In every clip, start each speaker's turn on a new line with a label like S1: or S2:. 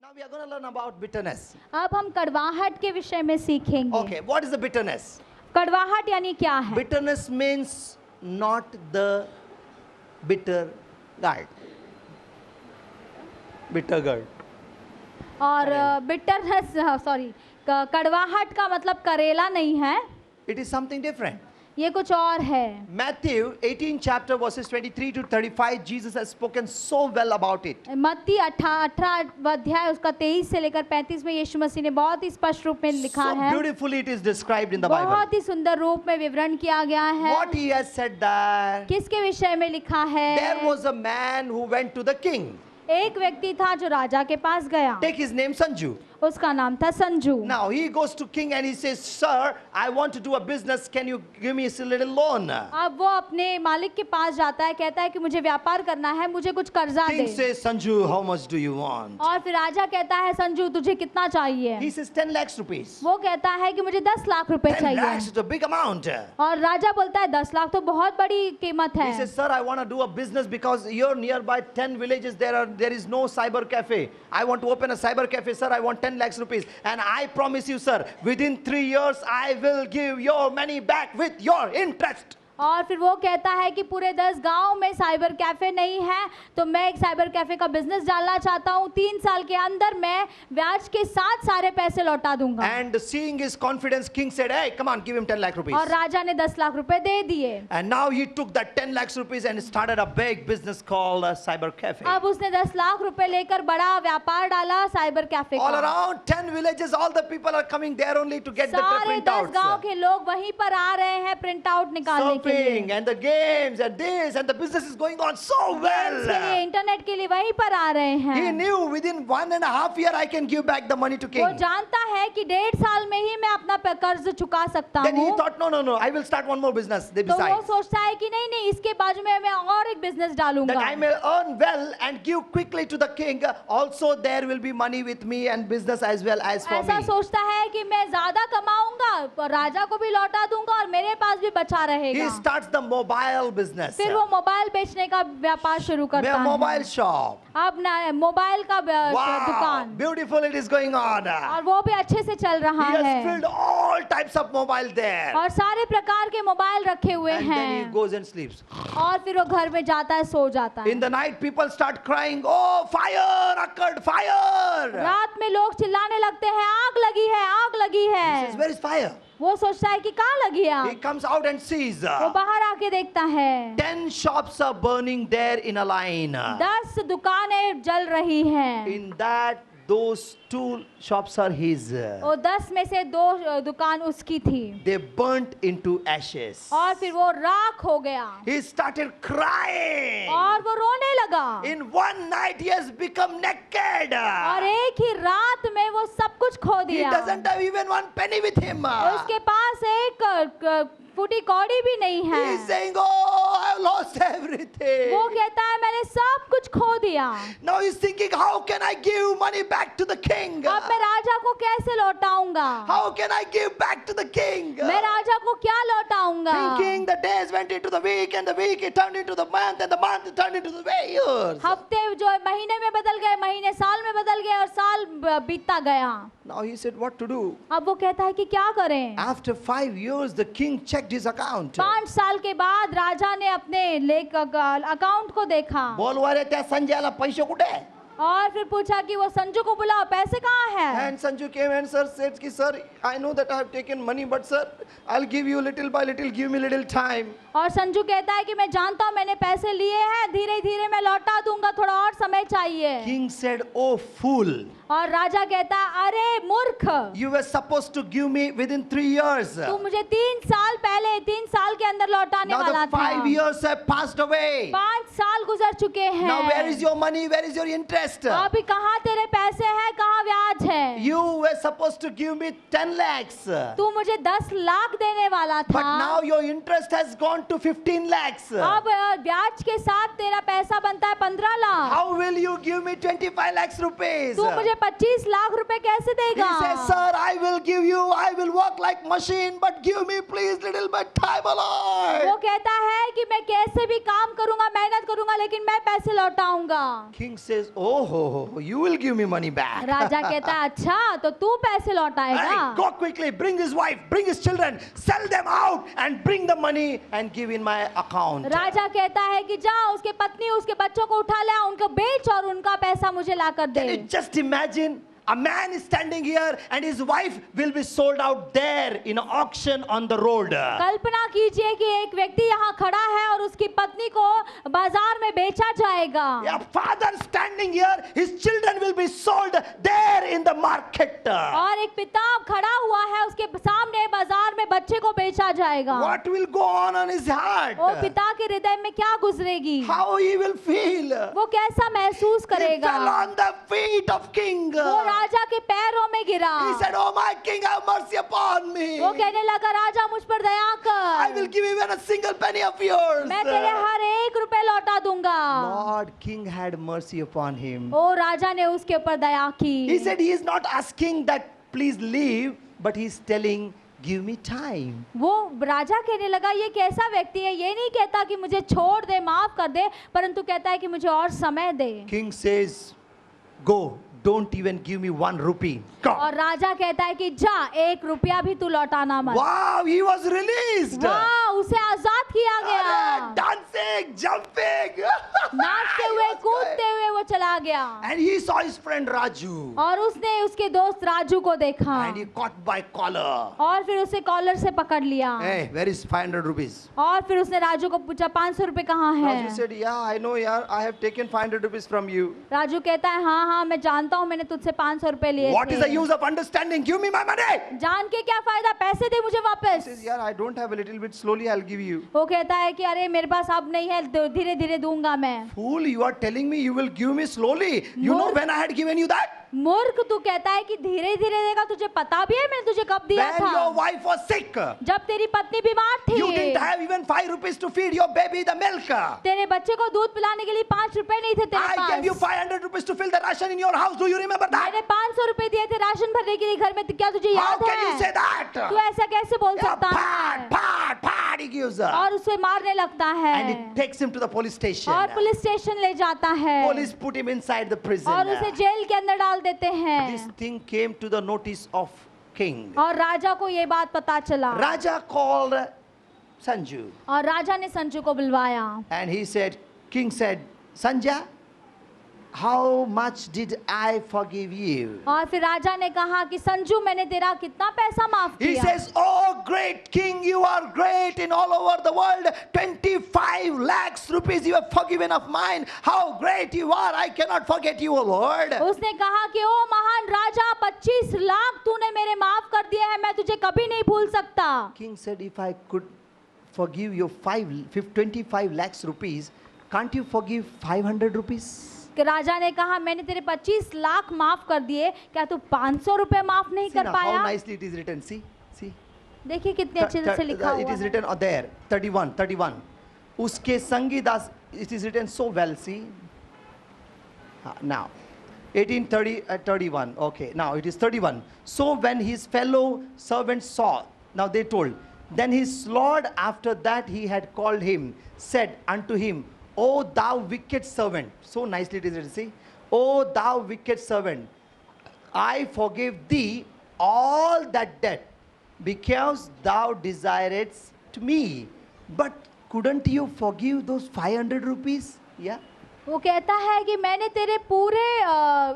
S1: Now we are going to learn about bitterness.
S2: अब हम कड़वाहट के विषय में सीखेंगे।
S1: Okay, what is the bitterness?
S2: कड़वाहट यानी क्या है?
S1: Bitterness means not the bitter gourd. Bitter gourd.
S2: और बिटरनेस सॉरी कड़वाहट का मतलब करेला नहीं है,
S1: It is something different.
S2: ये कुछ और है।
S1: Matthew 18 chapter verses 23 to 35, Jesus has spoken so well about it.
S2: मत्ती 18 अध्याय उसका 23 से लेकर 35 में यीशु मसीह ने बहुत ही स्पष्ट रूप में लिखा
S1: So
S2: है,
S1: beautifully it is described in the Bible.
S2: बहुत ही सुंदर रूप में विवरण किया गया है।
S1: What he has said there,
S2: किसके विषय में लिखा है?
S1: there was a man who went to the king.
S2: एक व्यक्ति था जो राजा के पास गया,
S1: Take his name Sanju.
S2: उसका नाम था Sanju.
S1: Now he goes to king and he says, "Sir, I want to do a business. Can you give me a little loan?"
S2: अब वो अपने मालिक के पास जाता है, कहता है कि मुझे व्यापार करना है, मुझे कुछ कर्जा
S1: King
S2: they.
S1: says, "Sanju, how much do you want?"
S2: और फिर राजा कहता है, संजू तुझे कितना चाहिए?
S1: He says 10 lakhs rupees.
S2: वो कहता है कि मुझे 10 लाख रुपए
S1: 10
S2: चाहिए।
S1: lakhs is a big amount.
S2: और राजा बोलता है 10 लाख तो बहुत बड़ी कीमत है।
S1: He says, "Sir, I want to do a business because you're nearby 10 villages. There is no cyber cafe. I want to open a cyber cafe, sir. I want 10 lakhs rupees. And I promise you, sir, within 3 years, I will give your money back with your interest."
S2: और फिर वो कहता है कि पूरे 10 गांव में cyber cafe नहीं है, तो मैं एक साइबर कैफे का बिजनेस डालना चाहता हूँ। 3 साल के अंदर मैं ब्याज के साथ सारे पैसे लौटा दूंगा।
S1: And seeing his confidence, king said, "Hey, come on, give him 10 lakh rupees."
S2: और राजा ने 10 लाख रुपए दे दिए।
S1: And now he took that 10 lakhs rupees and started a big business called a cyber cafe.
S2: अब उसने 10 लाख रुपए लेकर बड़ा व्यापार डाला साइबर कैफे
S1: All
S2: का।
S1: around 10 villages, all the people are coming there only to get the
S2: सारे 10 गांव
S1: printouts.
S2: के लोग वहीं पर आ रहे हैं प्रिंट आउट निकालने के लिए।
S1: Surfing and the games and this and the business is going on so
S2: के लिए
S1: well.
S2: इंटरनेट के लिए वहीं पर आ रहे
S1: He
S2: हैं।
S1: knew within 1.5 years I can give back the money to
S2: वो
S1: king.
S2: जानता है कि 1.5 साल में ही मैं अपना कर्ज चुका सकता
S1: Then he
S2: हूँ।
S1: thought, no, I will start one more business
S2: तो वो
S1: besides.
S2: सोचता है कि नहीं नहीं इसके बाजू में मैं और एक बिजनेस
S1: That
S2: डालूंगा,
S1: I may earn well and give quickly to the king. Also there will be money with me and business as well as for
S2: ऐसा
S1: me.
S2: सोचता है कि मैं ज्यादा कमाऊंगा और राजा को भी लौटा दूंगा और मेरे पास भी बचा
S1: He
S2: रहेगा।
S1: starts the mobile business.
S2: फिर वो मोबाइल बेचने का व्यापार शुरू करता
S1: A mobile
S2: है।
S1: shop.
S2: अब ना मोबाइल का
S1: Wow,
S2: दुकान,
S1: beautiful it is going on.
S2: और वो भी अच्छे से चल रहा
S1: He has
S2: है
S1: filled all types of mobile there.
S2: और सारे प्रकार के मोबाइल रखे हुए
S1: And then he
S2: हैं।
S1: goes and sleeps.
S2: और फिर वो घर में जाता है, सो जाता है।
S1: In the night people start crying, "Oh, fire occurred, fire!"
S2: रात में लोग चिल्लाने लगते हैं, आग लगी है, आग लगी
S1: He says,
S2: है।
S1: "Where is fire?"
S2: वो सोचता है कि कहाँ लगी है
S1: He
S2: आग।
S1: comes out and sees
S2: वो बाहर आके देखता है
S1: 10 shops are burning there in a line.
S2: 10 दुकानें जल रही हैं।
S1: In that, those 2 shops are his.
S2: वो 10 में से 2 दुकान उसकी थी
S1: They burnt into ashes.
S2: और फिर वो राख हो गया
S1: He started crying.
S2: और वो रोने लगा।
S1: In one night, he has become naked.
S2: और एक ही रात में वो सब कुछ खो
S1: He
S2: दिया।
S1: doesn't have even 1 penny with him.
S2: उसके पास एक फूटी कौड़ी भी नहीं है।
S1: He is saying, "Oh, I have lost everything."
S2: वो कहता है मैंने सब कुछ खो दिया।
S1: Now he's thinking, "How can I give money back to the king?
S2: अब मैं राजा को कैसे लौटाऊंगा?
S1: How can I give back to the king?"
S2: मैं राजा को क्या लौटाऊंगा?
S1: Thinking, the days went into the week, and the week it turned into the month, and the month it turned into the years.
S2: हफ्ते जो महीने में बदल गए, महीने साल में बदल गए और साल बीतता गया।
S1: Now he said, "What to do?"
S2: अब वो कहता है कि क्या करें?
S1: After 5 years, the king checked his account.
S2: 5 साल के बाद राजा ने अपने अकाउंट को देखा
S1: बोल वारे त्या संजयला पैसे कुठे?
S2: और फिर पूछा कि वो संजू को बुलाओ, पैसे कहाँ हैं?
S1: And Sanju came and sir said कि sir, I know that I have taken money, but sir, I'll give you little by little, give me little time.
S2: और संजू कहता है कि मैं जानता हूँ मैंने पैसे लिए हैं, धीरे धीरे मैं लौटा दूंगा, थोड़ा और समय चाहिए।
S1: King said, "Oh fool,
S2: और राजा कहता है अरे मूर्ख,
S1: you were supposed to give me within 3 years.
S2: तू मुझे 3 साल पहले 3 साल के अंदर लौटाने
S1: Now
S2: वाला
S1: the
S2: था।
S1: 5 years have passed away.
S2: 5 साल गुजर चुके हैं।
S1: Now where is your money? Where is your interest?
S2: अभी कहाँ तेरे पैसे हैं, कहाँ ब्याज है?
S1: You were supposed to give me 10 lakhs.
S2: तू मुझे 10 लाख देने वाला
S1: But
S2: था,
S1: now your interest has gone to 15 lakhs.
S2: अब ब्याज के साथ तेरा पैसा बनता है 15 lakh.
S1: How will you give me 25 lakhs rupees?
S2: तू मुझे 25 लाख रुपए कैसे
S1: He
S2: देगा?
S1: says, sir, I will give you, I will work like machine, but give me please little bit time
S2: वो
S1: alone.
S2: कहता है कि मैं कैसे भी काम करूंगा, मेहनत करूंगा, लेकिन मैं पैसे लौटाऊंगा।
S1: King says, oh, you will give me money back.
S2: राजा कहता है अच्छा तो तू पैसे लौटाएगा।
S1: Hey, go quickly, bring his wife, bring his children, sell them out and bring the money and give in my account.
S2: राजा कहता है कि जा उसके पत्नी उसके बच्चों को उठा ले, उनको बेच और उनका पैसा मुझे ला कर
S1: Can
S2: they.
S1: you just imagine? A man is standing here and his wife will be sold out there in an auction on the road.
S2: कल्पना कीजिए कि एक व्यक्ति यहाँ खड़ा है और उसकी पत्नी को बाजार में बेचा जाएगा।
S1: A father standing here, his children will be sold there in the market.
S2: और एक पिता खड़ा हुआ है, उसके सामने बाजार में बच्चे को बेचा जाएगा।
S1: What will go on his heart?
S2: वो पिता के हृदय में क्या गुजरेगी?
S1: How he will feel?
S2: वो कैसा महसूस
S1: He
S2: करेगा?
S1: fell on the feet of king.
S2: वो राजा के पैरों में गिरा।
S1: He said, oh my king, have mercy upon me.
S2: वो कहने लगा राजा मुझ पर दया
S1: I will
S2: कर,
S1: give even a single penny of yours.
S2: मैं तेरे हर एक रुपए लौटा दूंगा।
S1: Lord, king had mercy upon him.
S2: ओ राजा ने उसके ऊपर दया की।
S1: He said he is not asking that please leave, but he is telling give me time.
S2: वो राजा कहने लगा ये कैसा व्यक्ति है, ये नहीं कहता कि मुझे छोड़ दे, माफ कर दे, परंतु कहता है कि मुझे और समय दे।
S1: King says, go, don't even give me 1 rupee. Go.
S2: और राजा कहता है कि जा 1 रुपया भी तू लौटाना मत।
S1: Wow, he was released.
S2: वाह, उसे आजाद किया गया।
S1: Arre, dancing, jumping.
S2: नाचते हुए कूदते हुए वो चला गया।
S1: And he saw his friend Raju.
S2: और उसने उसके दोस्त राजू को देखा
S1: And he caught by collar.
S2: और फिर उसे कॉलर से पकड़ लिया।
S1: Hey, where is 500 rupees?
S2: और फिर उसने राजू को पूछा 500 रुपए कहाँ
S1: Raju
S2: है?
S1: said, yeah, I know, yeah, I have taken 500 rupees from you.
S2: Raju कहता है हाँ मैं जानता हूँ, मैंने तुझसे 500 रुपए लिए
S1: What is the
S2: थे।
S1: use of understanding? Give me my money.
S2: जान के क्या फायदा, पैसे दे मुझे
S1: He
S2: वापस।
S1: says, yeah, I don't have a little bit. Slowly I'll give you.
S2: वो कहता है कि अरे मेरे पास अब नहीं है, धीरे धीरे दूंगा मैं।
S1: Fool, you are telling me you will give me slowly. You know
S2: More-
S1: when I had given you that?
S2: मूर्ख, तू कहता है कि धीरे धीरे देगा, तुझे पता भी है मैंने तुझे कब दिया
S1: When your
S2: था?
S1: wife was sick,
S2: जब तेरी पत्नी बीमार थी,
S1: you didn't have even 5 rupees to feed your baby the milk.
S2: तेरे बच्चे को दूध पिलाने के लिए 5 रुपए नहीं थे तेरे
S1: I gave you
S2: pass.
S1: 500 rupees to fill the ration in your house. Do you remember that?
S2: मैंने 500 रुपए दिए थे राशन भरने के लिए घर में, क्या तुझे
S1: How
S2: याद
S1: can you say
S2: है?
S1: that?
S2: तू ऐसा कैसे बोल
S1: Yeah,
S2: सकता
S1: pat,
S2: है?
S1: pat, pat, he gives her.
S2: और उसे मारने लगता है
S1: And he takes him to the police station.
S2: और पुलिस स्टेशन ले जाता है
S1: Police put him inside the prison.
S2: और उसे जेल के अंदर डाल देते
S1: This
S2: हैं।
S1: thing came to the notice of king.
S2: और राजा को ये बात पता चला
S1: Raja called Sanju
S2: और राजा ने संजू को बुलवाया
S1: and he said, king said, Sanja, how much did I forgive you?
S2: और फिर राजा ने कहा कि संजू मैंने तेरा कितना पैसा माफ
S1: He
S2: किया?
S1: says, oh great king, you are great in all over the world. 25 lakhs rupees you have forgiven of mine. How great you are. I cannot forget you, O Lord.
S2: उसने कहा कि ओ महान राजा 25 लाख तूने मेरे माफ कर दिए हैं, मैं तुझे कभी नहीं भूल सकता।
S1: King said, if I could forgive you 25 lakhs rupees, can't you forgive 500 rupees?
S2: कि राजा ने कहा मैंने तेरे 25 लाख माफ कर दिए, क्या तू 500 रुपए माफ नहीं
S1: See
S2: कर
S1: now, how
S2: पाया?
S1: nicely it is written. See.
S2: देखिए कितने अच्छे से लिखा
S1: It
S2: हुआ
S1: is
S2: है।
S1: written there, 31. Uske sangi das, it is written so well, see. Now, 31. Okay, now it is 31. So when his fellow servants saw, now they told, then his lord after that he had called him, said unto him, O thou wicked servant. So nicely it is written, see. O thou wicked servant, I forgive thee all that debt, because thou desiredst to me. But couldn't you forgive those 500 rupees? Yeah.
S2: वो कहता है कि मैंने तेरे पूरे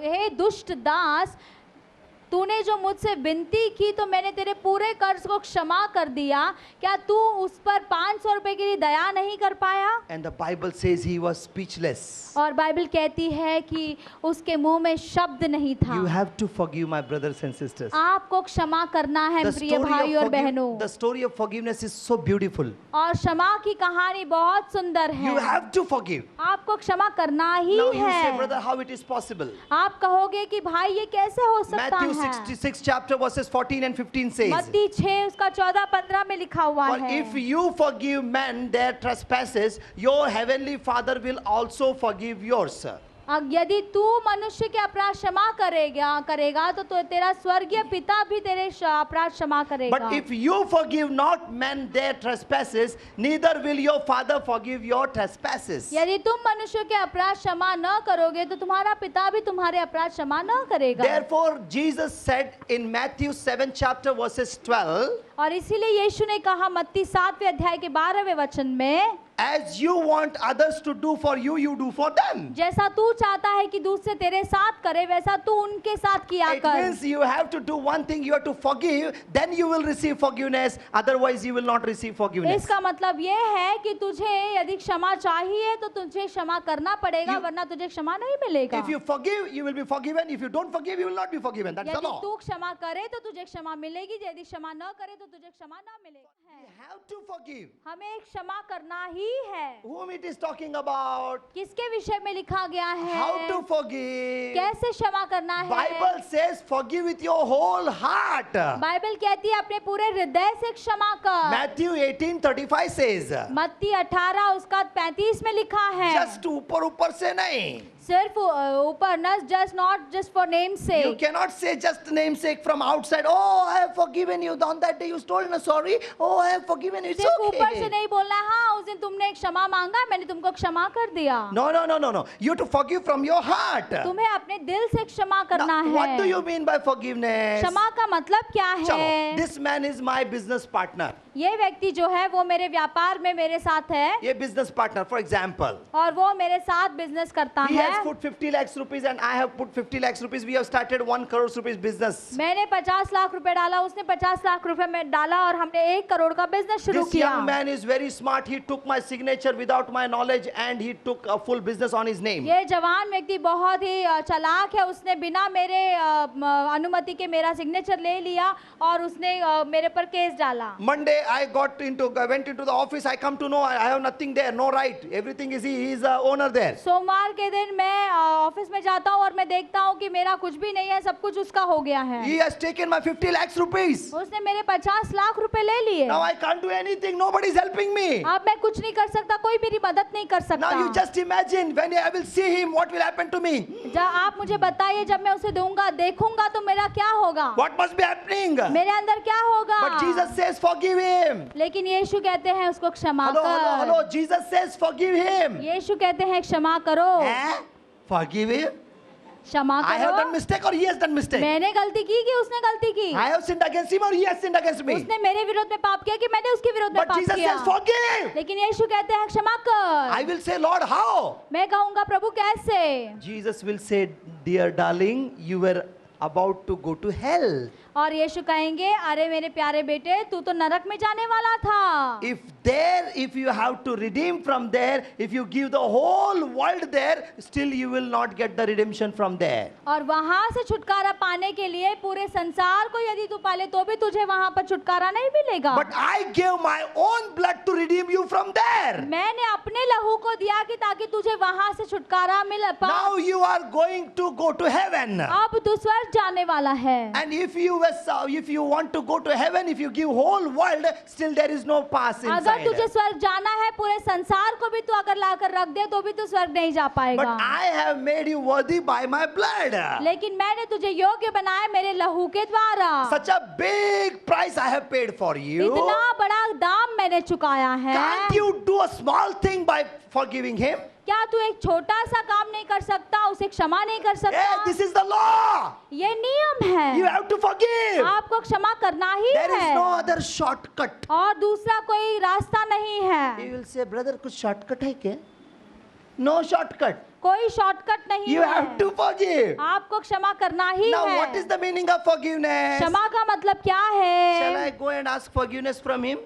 S2: हे दुष्ट दास, तूने जो मुझसे विनती की तो मैंने तेरे पूरे कर्ज को क्षमा कर दिया, क्या तू उस पर 500 रुपए के लिए दया नहीं कर पाया?
S1: And the Bible says he was speechless.
S2: और बाइबल कहती है कि उसके मुंह में शब्द नहीं था।
S1: You have to forgive, my brothers and sisters.
S2: आपको क्षमा करना है
S1: The
S2: प्रिय भाई और बहनों।
S1: the story of forgiveness is so beautiful.
S2: और क्षमा की कहानी बहुत सुंदर
S1: You
S2: है।
S1: have to forgive.
S2: आपको क्षमा करना ही
S1: Now you say,
S2: है।
S1: brother, how it is possible?
S2: आप कहोगे कि भाई ये कैसे हो सकता
S1: Matthew
S2: है।
S1: 66 chapter verses 14 and 15 says,
S2: मत्ती 6 उसका 14-15 में लिखा हुआ
S1: for
S2: है,
S1: if you forgive men their trespasses, your heavenly Father will also forgive yours.
S2: यदि तू मनुष्य के अपराध क्षमा करेगा तो तेरा स्वर्गीय पिता भी तेरे अपराध क्षमा करेगा।
S1: But if you forgive not men their trespasses, neither will your Father forgive your trespasses.
S2: यदि तुम मनुष्य के अपराध क्षमा न करोगे तो तुम्हारा पिता भी तुम्हारे अपराध क्षमा न करेगा।
S1: Therefore, Jesus said in Matthew 7 chapter verses 12,
S2: और इसीलिए यीशु ने कहा मत्ती 7वें अध्याय के 12वें वचन में,
S1: as you want others to do for you, you do for them.
S2: जैसा तू चाहता है कि दूसरे तेरे साथ करे वैसा तू उनके साथ किया
S1: It
S2: कर।
S1: means you have to do one thing, you have to forgive, then you will receive forgiveness, otherwise you will not receive forgiveness.
S2: इसका मतलब ये है कि तुझे यदि क्षमा चाहिए तो तुझे क्षमा करना पड़ेगा, वरना तुझे क्षमा नहीं मिलेगा।
S1: If you forgive, you will be forgiven. If you don't forgive, you will not be forgiven. That's the
S2: यदि
S1: law.
S2: तू क्षमा करे तो तुझे क्षमा मिलेगी, यदि क्षमा न करे तो तुझे क्षमा न मिलेगा।
S1: We have to forgive.
S2: हमें क्षमा करना ही है।
S1: Whom it is talking about?
S2: किसके विषय में लिखा गया है?
S1: How to forgive?
S2: कैसे क्षमा करना है?
S1: Bible says forgive with your whole heart.
S2: Bible कहती है अपने पूरे हृदय से क्षमा कर।
S1: Matthew 18:35 says,
S2: मत्ती 18 उसका 35 में लिखा है।
S1: just ऊपर से नहीं.
S2: सिर्फ ऊपर न, just not just for name's
S1: You
S2: sake।
S1: cannot say just namesake from outside. Oh, I have forgiven you. On that day you stole me. Sorry. Oh, I have forgiven you. It's
S2: सिर्फ ऊपर से
S1: okay.
S2: नहीं बोलना है, हाँ उस दिन तुमने क्षमा मांगा, मैंने तुमको क्षमा कर दिया।
S1: No. You have to forgive from your heart.
S2: तुम्हें अपने दिल से क्षमा करना
S1: Now,
S2: है।
S1: what do you mean by forgiveness?
S2: क्षमा का मतलब क्या
S1: चलो,
S2: है?
S1: this man is my business partner.
S2: ये व्यक्ति जो है वो मेरे व्यापार में मेरे साथ है,
S1: ये business partner, for example,
S2: और वो मेरे साथ बिजनेस करता
S1: he
S2: है।
S1: has put 50 lakhs rupees and I have put 50 lakhs rupees. We have started 1 crore rupees business.
S2: मैंने 50 लाख रुपए डाला, उसने 50 लाख रुपए में डाला और हमने 1 करोड़ का बिजनेस शुरू
S1: This
S2: किया।
S1: young man is very smart. He took my signature without my knowledge and he took a full business on his name.
S2: ये जवान व्यक्ति बहुत ही चालाक है, उसने बिना मेरे अनुमति के मेरा सिग्नेचर ले लिया और उसने मेरे पर केस डाला।
S1: Monday I went into the office. I come to know I have nothing there, no right. Everything is he is the owner there.
S2: सोमवार के दिन मैं ऑफिस में जाता हूँ और मैं देखता हूँ कि मेरा कुछ भी नहीं है, सब कुछ उसका हो गया है।
S1: He has taken my 50 lakhs rupees.
S2: उसने मेरे 50 लाख रुपए ले लिए।
S1: Now I can't do anything. Nobody is helping me.
S2: अब मैं कुछ नहीं कर सकता, कोई मेरी मदद नहीं कर सकता।
S1: Now you just imagine when I will see him, what will happen to me?
S2: आप मुझे बताइए, जब मैं उसे दूंगा देखूंगा तो मेरा क्या होगा?
S1: What must be happening?
S2: मेरे अंदर क्या होगा?
S1: But Jesus says forgive him.
S2: लेकिन यीशु कहते हैं उसको क्षमा
S1: Hello.
S2: कर।
S1: Jesus says forgive him.
S2: यीशु कहते हैं क्षमा करो।
S1: Eh? Forgive him?
S2: क्षमा
S1: I have done
S2: करो।
S1: mistake or he has done mistake?
S2: मैंने गलती की कि उसने गलती की?
S1: I have sinned against him or he has sinned against me?
S2: उसने मेरे विरोध में पाप किया कि मैंने उसके विरोध में
S1: But
S2: पाप
S1: Jesus
S2: किया?
S1: says forgive.
S2: लेकिन यीशु कहते हैं क्षमा कर।
S1: I will say, Lord, how?
S2: मैं कहूंगा प्रभु कैसे?
S1: Jesus will say, dear darling, you were about to go to hell.
S2: और यीशु कहेंगे, अरे मेरे प्यारे बेटे, तू तो नरक में जाने वाला था।
S1: If you have to redeem from there, if you give the whole world there, still you will not get the redemption from there.
S2: और वहां से छुटकारा पाने के लिए पूरे संसार को यदि तू पाले तो भी तुझे वहां पर छुटकारा नहीं मिलेगा।
S1: But I gave my own blood to redeem you from there.
S2: मैंने अपने लहू को दिया कि ताकि तुझे वहां से छुटकारा मिल
S1: Now
S2: पाए।
S1: you are going to go to heaven.
S2: अब तू स्वर्ग जाने वाला है।
S1: And if you want to go to heaven, if you give whole world, still there is no pass
S2: अगर तुझे
S1: inside.
S2: स्वर्ग जाना है, पूरे संसार को भी तू अगर लाकर रख दे तो भी तू स्वर्ग नहीं जा
S1: But
S2: पाएगा।
S1: I have made you worthy by my blood.
S2: लेकिन मैंने तुझे योग्य बनाया मेरे लहू के द्वारा।
S1: Such a big price I have paid for you.
S2: इतना बड़ा दाम मैंने चुकाया है।
S1: Can't you do a small thing by forgiving him?
S2: क्या तू एक छोटा सा काम नहीं कर सकता, उसे क्षमा नहीं कर
S1: Hey,
S2: सकता?
S1: this is the law.
S2: ये नियम
S1: You
S2: है,
S1: have to forgive.
S2: आपको क्षमा करना ही
S1: There is no
S2: है
S1: other shortcut.
S2: और दूसरा कोई रास्ता नहीं है।
S1: You will say, brother, कुछ shortcut है क्या? No shortcut.
S2: कोई शॉर्टकट नहीं
S1: You
S2: है,
S1: have to forgive.
S2: आपको क्षमा करना ही
S1: Now,
S2: है।
S1: what is the meaning of forgiveness?
S2: क्षमा का मतलब क्या
S1: Shall
S2: है?
S1: I go and ask forgiveness from him?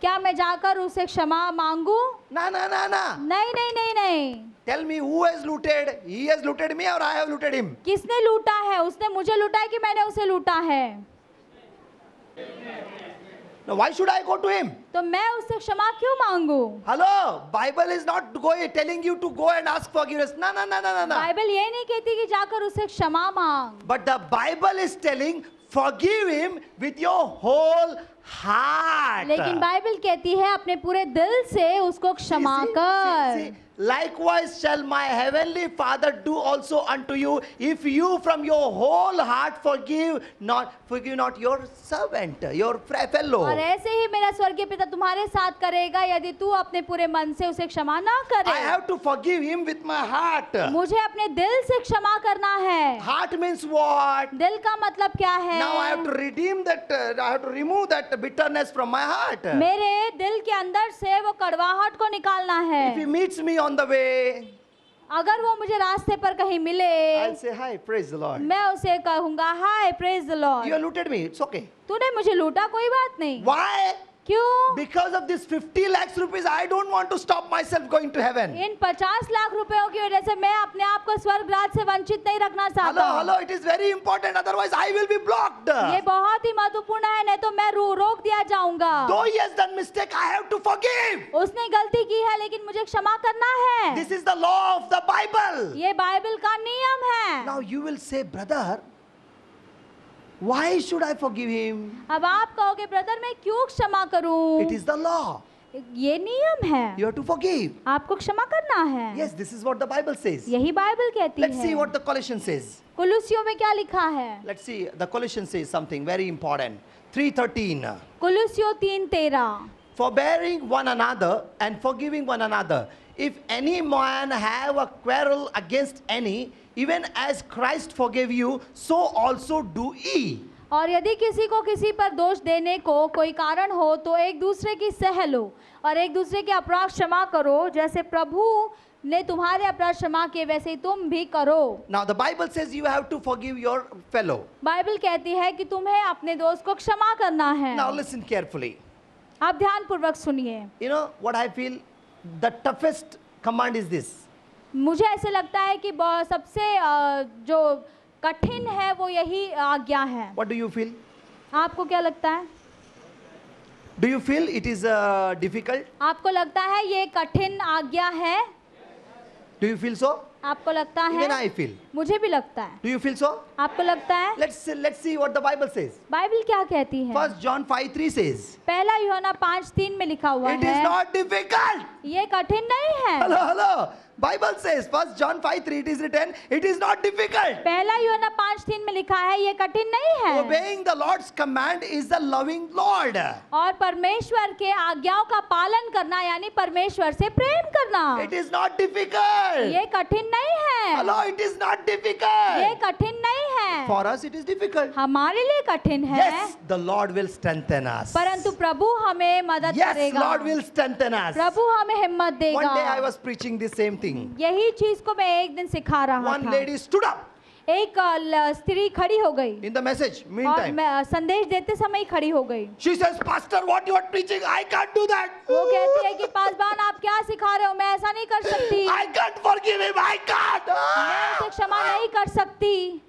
S2: क्या मैं जाकर उसे क्षमा मांगू?
S1: No.
S2: नहीं नहीं नहीं नहीं।
S1: Tell me who has looted? He has looted me or I have looted him?
S2: किसने लूटा है? उसने मुझे लूटा है कि मैंने उसे लूटा है?
S1: Now why should I go to him?
S2: तो मैं उससे क्षमा क्यों मांगू?
S1: Hello, Bible is not telling you to go and ask forgiveness. No.
S2: Bible ये नहीं कहती कि जाकर उससे क्षमा मांग,
S1: But the Bible is telling, forgive him with your whole heart.
S2: लेकिन बाइबल कहती है अपने पूरे दिल से उसको क्षमा कर.
S1: See, likewise shall my heavenly Father do also unto you, if you from your whole heart forgive not your servant, your fellow.
S2: और ऐसे ही मेरा स्वर्गीय पिता तुम्हारे साथ करेगा यदि तू अपने पूरे मन से उसे क्षमा ना
S1: I
S2: करे.
S1: have to forgive him with my heart.
S2: मुझे अपने दिल से क्षमा करना है.
S1: Heart means what?
S2: दिल का मतलब क्या है?
S1: Now I have to redeem that, I have to remove that bitterness from my heart.
S2: मेरे दिल के अंदर से वो कड़वाहट को निकालना
S1: If he
S2: है.
S1: meets me on the way,
S2: अगर वो मुझे रास्ते पर कहीं
S1: I'll
S2: मिले,
S1: say, hi, praise the Lord.
S2: मैं उसे कहूंगा I praise the
S1: You
S2: lord.
S1: looted me, it's okay.
S2: तूने मुझे लूटा कोई बात नहीं.
S1: Why?
S2: क्यों?
S1: Because of this 50 lakhs rupees, I don't want to stop myself going to heaven.
S2: इन 50 लाख रुपयों की वजह से मैं अपने आप को स्वर्ग राज से वंचित नहीं रखना चाहता.
S1: Hello, it is very important, otherwise I will be blocked.
S2: ये बहुत ही महत्वपूर्ण है, नहीं तो मैं रोक दिया जाऊंगा.
S1: Though he has done mistake, I have to forgive.
S2: उसने गलती की है लेकिन मुझे क्षमा करना है.
S1: This is the law of the Bible.
S2: ये बाइबल का नियम है.
S1: Now you will say, brother, why should I forgive him?
S2: अब आप कहोगे ब्रदर मैं क्यों क्षमा करूं?
S1: It is the law.
S2: ये नियम है,
S1: You have to forgive.
S2: आपको क्षमा करना है.
S1: Yes, this is what the Bible says.
S2: यही बाइबल कहती
S1: Let's see
S2: है.
S1: what the Colossians says.
S2: कुलुसियों में क्या लिखा है?
S1: Let's see, the Colossians says something very important. 3:13.
S2: कुलुसियों 3:13.
S1: Forbearing one another and forgiving one another. If any man have a quarrel against any, even as Christ forgave you, so also do ye.
S2: और यदि किसी को किसी पर दोष देने को कोई कारण हो तो एक दूसरे की सह लो और एक दूसरे के अपराध क्षमा करो, जैसे प्रभु ने तुम्हारे अपराध क्षमा किए वैसे ही तुम भी करो.
S1: Now the Bible says you have to forgive your fellow.
S2: Bible कहती है कि तुम्हें अपने दोस्त को क्षमा करना है.
S1: Now listen carefully.
S2: आप ध्यानपूर्वक सुनिए.
S1: You know what I feel? The toughest command is this.
S2: मुझे ऐसे लगता है कि सबसे जो कठिन है वो यही आज्ञा है.
S1: What do you feel?
S2: आपको क्या लगता है?
S1: Do you feel it is difficult?
S2: आपको लगता है ये कठिन आज्ञा है?
S1: Do you feel so?
S2: आपको लगता
S1: Even
S2: है?
S1: I feel.
S2: मुझे भी लगता है.
S1: Do you feel so?
S2: आपको लगता है?
S1: Let's see what the Bible says.
S2: Bible क्या कहती है?
S1: 1 John 5:3 says,
S2: पहला यूहन्ना 5:3 में लिखा हुआ
S1: it is
S2: है,
S1: not difficult.
S2: ये कठिन नहीं है.
S1: Hello. Bible says, 1 John 5:3, it is written, it is not difficult.
S2: पहला यूहन्ना 5:3 में लिखा है ये कठिन नहीं है.
S1: Obeying the Lord's command is the loving Lord.
S2: और परमेश्वर के आज्ञाओं का पालन करना यानी परमेश्वर से प्रेम करना,
S1: It is not difficult.
S2: ये कठिन नहीं है.
S1: Hello, it is not
S2: ये
S1: difficult.
S2: कठिन नहीं है.
S1: For us, it is difficult.
S2: हमारे लिए कठिन है,
S1: Yes, the Lord will strengthen us.
S2: परंतु प्रभु हमें मदद
S1: Yes,
S2: करेगा.
S1: Lord will strengthen us.
S2: प्रभु हमें हिम्मत देगा.
S1: One day I was preaching the same thing.
S2: यही चीज को मैं एक दिन सिखा रहा
S1: One
S2: था.
S1: lady stood up
S2: एक स्त्री खड़ी हो गई
S1: in the message.
S2: और
S1: Meantime,
S2: मैं संदेश देते समय ही खड़ी हो गई.
S1: she says, Pastor, what you are preaching, I can't do that.
S2: वो कहती है कि पासवान आप क्या सिखा रहे हो, मैं ऐसा नहीं कर सकती,
S1: I can't forgive him. I can't.
S2: मैं उसे क्षमा नहीं कर सकती.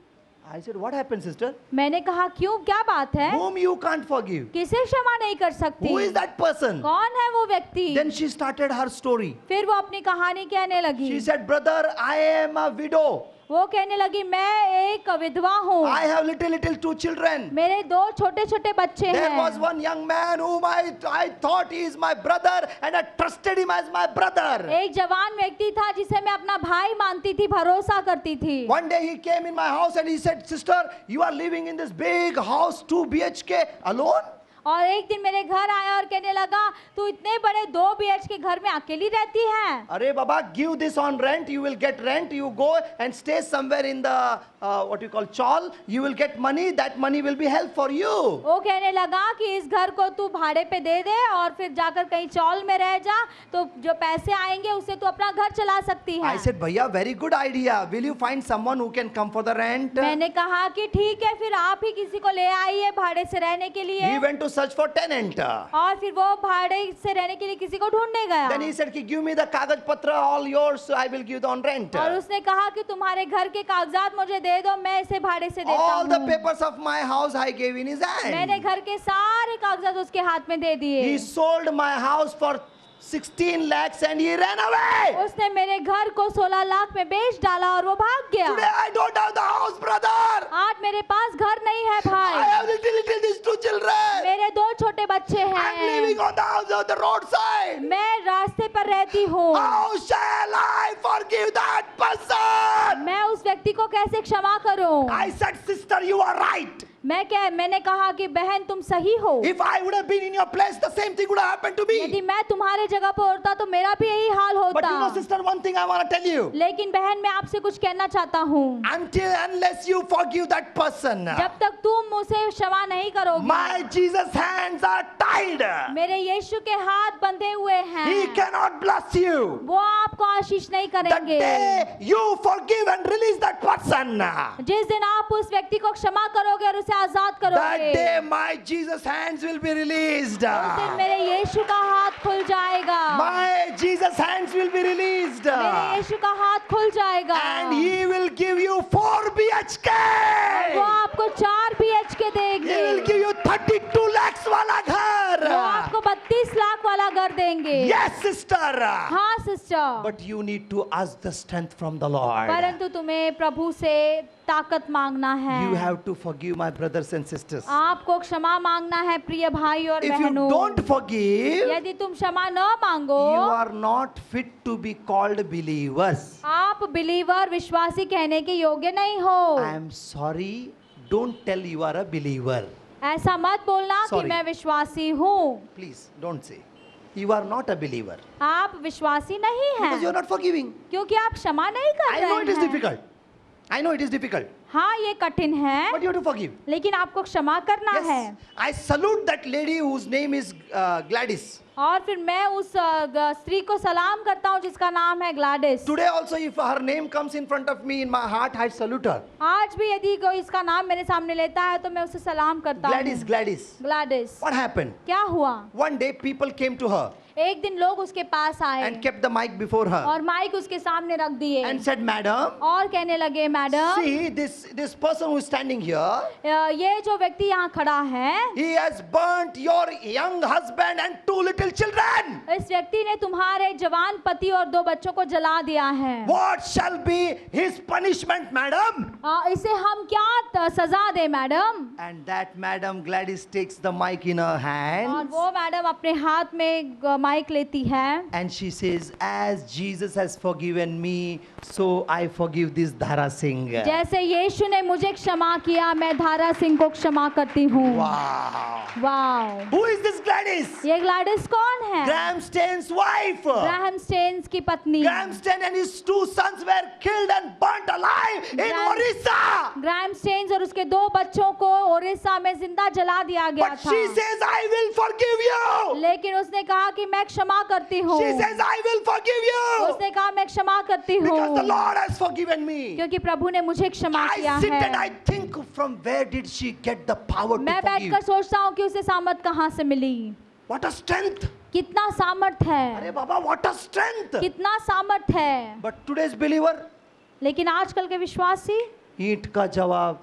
S1: I said, what happened, sister?
S2: मैंने कहा क्यों, क्या बात है,
S1: Whom you can't forgive?
S2: किसे क्षमा नहीं कर सकती,
S1: Who is that person?
S2: कौन है वो व्यक्ति.
S1: Then she started her story.
S2: फिर वो अपनी कहानी कहने लगी.
S1: She said, brother, I am a widow.
S2: वो कहने लगी मैं एक विधवा हूँ,
S1: I have little 2 children.
S2: मेरे 2 छोटे छोटे बच्चे
S1: There was
S2: हैं.
S1: one young man whom I thought he is my brother and I trusted him as my brother.
S2: एक जवान व्यक्ति था जिसे मैं अपना भाई मानती थी, भरोसा करती थी.
S1: One day he came in my house and he said, sister, you are living in this big house, 2 BHK alone?
S2: और एक दिन मेरे घर आया और कहने लगा तू इतने बड़े 2 BHK घर में अकेली रहती है.
S1: Arey Baba, give this on rent, you will get rent, you go and stay somewhere in the, what you call chawl, you will get money, that money will be help for you.
S2: वो कहने लगा कि इस घर को तू भाड़े पे दे दे और फिर जाकर कहीं चौल में रह जा, तो जो पैसे आएंगे उससे तू अपना घर चला सकती है.
S1: I said, Bhaiya, very good idea. Will you find someone who can come for the rent?
S2: मैंने कहा कि ठीक है, फिर आप ही किसी को ले आइए भाड़े से रहने के लिए.
S1: He went to search for tenant.
S2: और फिर वो भाड़े से रहने के लिए किसी को ढूंढने गया।
S1: Then he said, "Ki, give me the kagaj patra, all yours, I will give on rent."
S2: और उसने कहा कि तुम्हारे घर के कागजात मुझे दे दो, मैं इसे भाड़े से देता
S1: All the
S2: हूँ।
S1: papers of my house I gave in his
S2: मैंने
S1: hand.
S2: घर के सारे कागजात उसके हाथ में दे दिए।
S1: He sold my house for 16 lakhs and he ran away.
S2: उसने मेरे घर को 16 लाख में बेच डाला और वो भाग
S1: Today
S2: गया।
S1: I don't have the house, brother.
S2: आज मेरे पास घर नहीं है
S1: I
S2: भाई,
S1: have little these two children.
S2: मेरे 2 छोटे बच्चे
S1: I'm living
S2: हैं,
S1: on the house on the roadside.
S2: मैं रास्ते पर रहती हूँ।
S1: How shall I forgive that person?
S2: मैं उस व्यक्ति को कैसे क्षमा करूं?
S1: I said, sister, you are right.
S2: मैंने कहा कि बहन तुम सही हो।
S1: If I would have been in your place, the same thing would have happened to
S2: यदि
S1: me.
S2: मैं तुम्हारे जगह पर होता तो मेरा भी यही हाल
S1: But
S2: होता।
S1: you know, sister, one thing I want to tell you.
S2: लेकिन बहन मैं आपसे कुछ कहना चाहता हूँ,
S1: Unless you forgive that person,
S2: जब तक तुम उसे क्षमा नहीं करोगे,
S1: my Jesus' hands are tied.
S2: मेरे यीशु के हाथ बंधे हुए हैं,
S1: He cannot bless you.
S2: वो आपको आशीष नहीं
S1: The
S2: करेंगे।
S1: day you forgive and release that person,
S2: जिस दिन आप उस व्यक्ति को क्षमा करोगे और उसे आजाद करोगे,
S1: that day my Jesus' hands will be released.
S2: उस दिन मेरे यीशु का हाथ खुल जाएगा।
S1: My Jesus' hands will be released.
S2: मेरे यीशु का हाथ खुल जाएगा
S1: And he will give you 4 BHK.
S2: वो आपको 4 BHK देंगे।
S1: He will give you 32 lakhs वाला घर.
S2: वो आपको 32 लाख वाला घर देंगे।
S1: Yes, sister.
S2: हाँ sister,
S1: But you need to ask the strength from the Lord.
S2: परंतु तुम्हें प्रभु से ताकत मांगना है।
S1: You have to forgive my brothers and sisters.
S2: आपको क्षमा मांगना है प्रिय भाई और
S1: If you
S2: बहनों।
S1: don't forgive,
S2: यदि तुम क्षमा न मांगो,
S1: you are not fit to be called believers.
S2: आप बिलीवर विश्वासी कहने के योग्य नहीं हो।
S1: I am sorry. Don't tell you are a believer.
S2: ऐसा मत बोलना कि
S1: Sorry.
S2: मैं विश्वासी हूँ।
S1: Please don't say. You are not a believer.
S2: आप विश्वासी नहीं
S1: Because you are
S2: हैं,
S1: not forgiving.
S2: क्योंकि आप क्षमा नहीं कर
S1: I know it
S2: रहे
S1: is
S2: हैं।
S1: difficult. I know it is difficult.
S2: हाँ ये कठिन है,
S1: But you have to forgive.
S2: लेकिन आपको क्षमा करना है।
S1: Yes. I salute that lady whose name is Gladys.
S2: और फिर मैं उस स्त्री को सलाम करता हूँ जिसका नाम है ग्लाडिस।
S1: Today also if her name comes in front of me in my heart, I salute her.
S2: आज भी यदि कोई इसका नाम मेरे सामने लेता है तो मैं उसे सलाम करता
S1: Gladys,
S2: हूँ।
S1: Gladys.
S2: ग्लाडिस।
S1: What happened?
S2: क्या हुआ?
S1: One day people came to her
S2: एक दिन लोग उसके पास आए
S1: and kept the mic before her
S2: और माइक उसके सामने रख दिए
S1: and said, Madam,
S2: और कहने लगे, madam
S1: see this person who is standing here,
S2: ये जो व्यक्ति यहाँ खड़ा है,
S1: he has burnt your young husband and 2 little children.
S2: इस व्यक्ति ने तुम्हारे जवान पति और 2 बच्चों को जला दिया है।
S1: What shall be his punishment, madam?
S2: इसे हम क्या सजा दे madam?
S1: And that Madam Gladys takes the mic in her
S2: और
S1: hand
S2: वो मैडम अपने हाथ में माइक लेती है
S1: and she says, as Jesus has forgiven me, so I forgive this Dhara Singh.
S2: जैसे यीशु ने मुझे क्षमा किया, मैं धारा सिंह को क्षमा करती हूँ।
S1: Wow.
S2: Wow,
S1: Who is this Gladys?
S2: ये ग्लाडिस कौन है?
S1: Graham Stain's wife.
S2: Graham stains की पत्नी।
S1: Graham Stain and his 2 sons were killed and burnt alive in
S2: Graham-
S1: Orissa.
S2: Graham Staines और उसके 2 बच्चों को ओडिशा में जिंदा जला दिया गया
S1: But
S2: था।
S1: she says, I will forgive you.
S2: लेकिन उसने कहा कि मैं क्षमा करती हूँ।
S1: She says, I will forgive you.
S2: उसने कहा मैं क्षमा करती
S1: Because the
S2: हूँ
S1: Lord has forgiven me.
S2: क्योंकि प्रभु ने मुझे क्षमा किया
S1: I sit and I
S2: है।
S1: think from where did she get the power to
S2: मैं
S1: forgive?
S2: बैठकर सोचता हूँ कि उसे सामर्थ कहाँ से मिली।
S1: What a strength.
S2: कितना सामर्थ
S1: अरे
S2: है,
S1: बाबा, what a strength.
S2: कितना सामर्थ है।
S1: But today's believer,
S2: लेकिन आजकल के विश्वासी,
S1: ईंट का जवाब,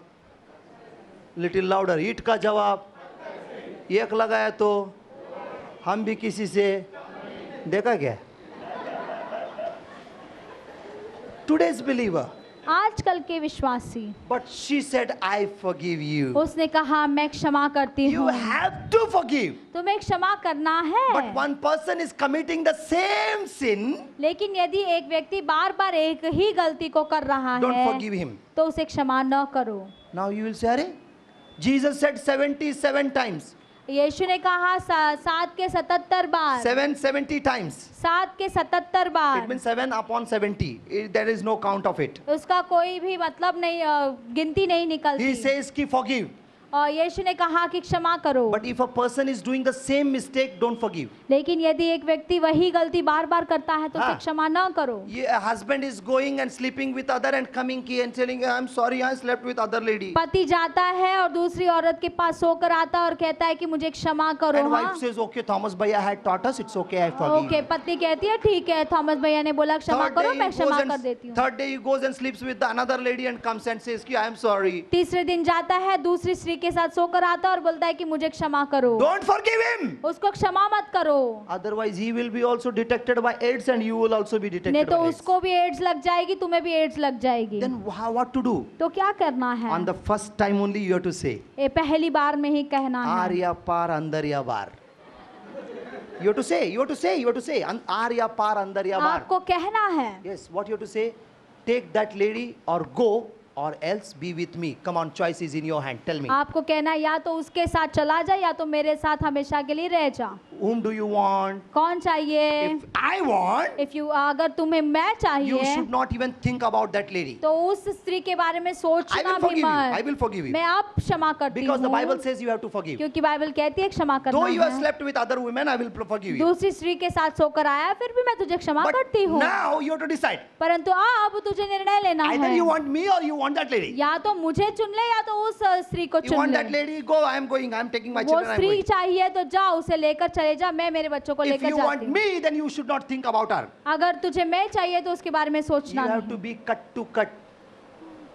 S1: लिटिल लाउडर, ईंट का जवाब, एक लगाया तो हम भी किसी से देखा क्या? Today's believer,
S2: आजकल के विश्वासी,
S1: but she said, I forgive you.
S2: उसने कहा मैं क्षमा करती
S1: You
S2: हूँ।
S1: have to forgive.
S2: तुम्हें क्षमा करना
S1: But
S2: है।
S1: one person is committing the same sin,
S2: लेकिन यदि एक व्यक्ति बार बार एक ही गलती को कर रहा
S1: don't
S2: है
S1: forgive him.
S2: तो उसे क्षमा न करो।
S1: Now you will say, Are? Jesus said 77 times.
S2: यीशु ने कहा 7 के 77 बार,
S1: 770 times.
S2: 7 के 77
S1: It
S2: bar.
S1: means 7 upon 70. There is no count of it.
S2: उसका कोई भी मतलब नहीं, गिनती नहीं
S1: He
S2: निकलती।
S1: says ki forgive.
S2: और यीशु ने कहा कि क्षमा करो।
S1: But if a person is doing the same mistake, don't forgive.
S2: लेकिन यदि एक व्यक्ति वही गलती बार बार करता है तो उसे
S1: हाँ।
S2: क्षमा न करो।
S1: A husband is going and sleeping with other and coming here and telling, I'm sorry, I slept with other lady.
S2: पति जाता है और दूसरी औरत के पास सोकर आता है और कहता है कि मुझे क्षमा करो।
S1: And
S2: हाँ?
S1: wife says, okay, Thomas Bhaiya had taught us, it's okay, I forgive.
S2: Okay, पत्नी कहती है ठीक है, थॉमस भैया ने बोला क्षमा करो, मैं क्षमा कर देती हूँ।
S1: Third day he goes and sleeps with another lady and comes and says, I am sorry.
S2: तीसरे दिन जाता है, दूसरी स्त्री के साथ सोकर आता है और बोलता है कि मुझे क्षमा करो।
S1: Don't forgive him.
S2: उसको क्षमा मत करो,
S1: Otherwise he will be also detected by AIDS and you will also be
S2: नहीं
S1: detected
S2: तो
S1: by AIDS.
S2: उसको भी एड्स लग जाएगी, तुम्हें भी एड्स लग जाएगी।
S1: Then what to do?
S2: तो क्या करना है?
S1: On the first time only you have to say,
S2: ये पहली बार में ही कहना है।
S1: Arya par andar ya bar. You have to say, you have to say, you have to say, Arya par andar ya bar.
S2: आपको कहना है।
S1: Yes, what you have to say? Take that lady or go or else be with me. Come on, choice is in your hand. Tell me.
S2: आपको कहना या तो उसके साथ चला जा या तो मेरे साथ हमेशा के लिए रह जा।
S1: Whom do you want?
S2: कौन चाहिए?
S1: If I want,
S2: If you अगर तुम्हें मैं
S1: you
S2: चाहिए
S1: should not even think about that lady.
S2: तो उस स्त्री के बारे में
S1: I
S2: सोचना
S1: will
S2: भी
S1: forgive you. I
S2: मत।
S1: will forgive you.
S2: मैं अब क्षमा करती
S1: Because the Bible
S2: हूँ
S1: says you have to forgive.
S2: क्योंकि बाइबल कहती है क्षमा करना
S1: Though you have
S2: है।
S1: slept with other women, I will forgive you.
S2: दूसरी स्त्री के साथ सोकर आया फिर भी मैं तुझे क्षमा
S1: But
S2: करती हूँ,
S1: now you have to decide.
S2: परंतु अब तुझे निर्णय लेना
S1: Either
S2: है।
S1: you want me or you want that lady.
S2: या तो मुझे चुन ले या तो उस स्त्री को
S1: You
S2: चुन
S1: want
S2: ले।
S1: that lady? Go. I am going. I am taking my
S2: वो
S1: children. I am
S2: स्त्री
S1: going.
S2: चाहिए तो जा, उसे लेकर चले जा, मैं मेरे बच्चों को
S1: If
S2: लेकर
S1: you
S2: जाती
S1: want
S2: हूँ।
S1: me, then you should not think about her.
S2: अगर तुझे मैं चाहिए तो उसके बारे में
S1: You
S2: सोचना
S1: have to
S2: नहीं।
S1: be cut to cut.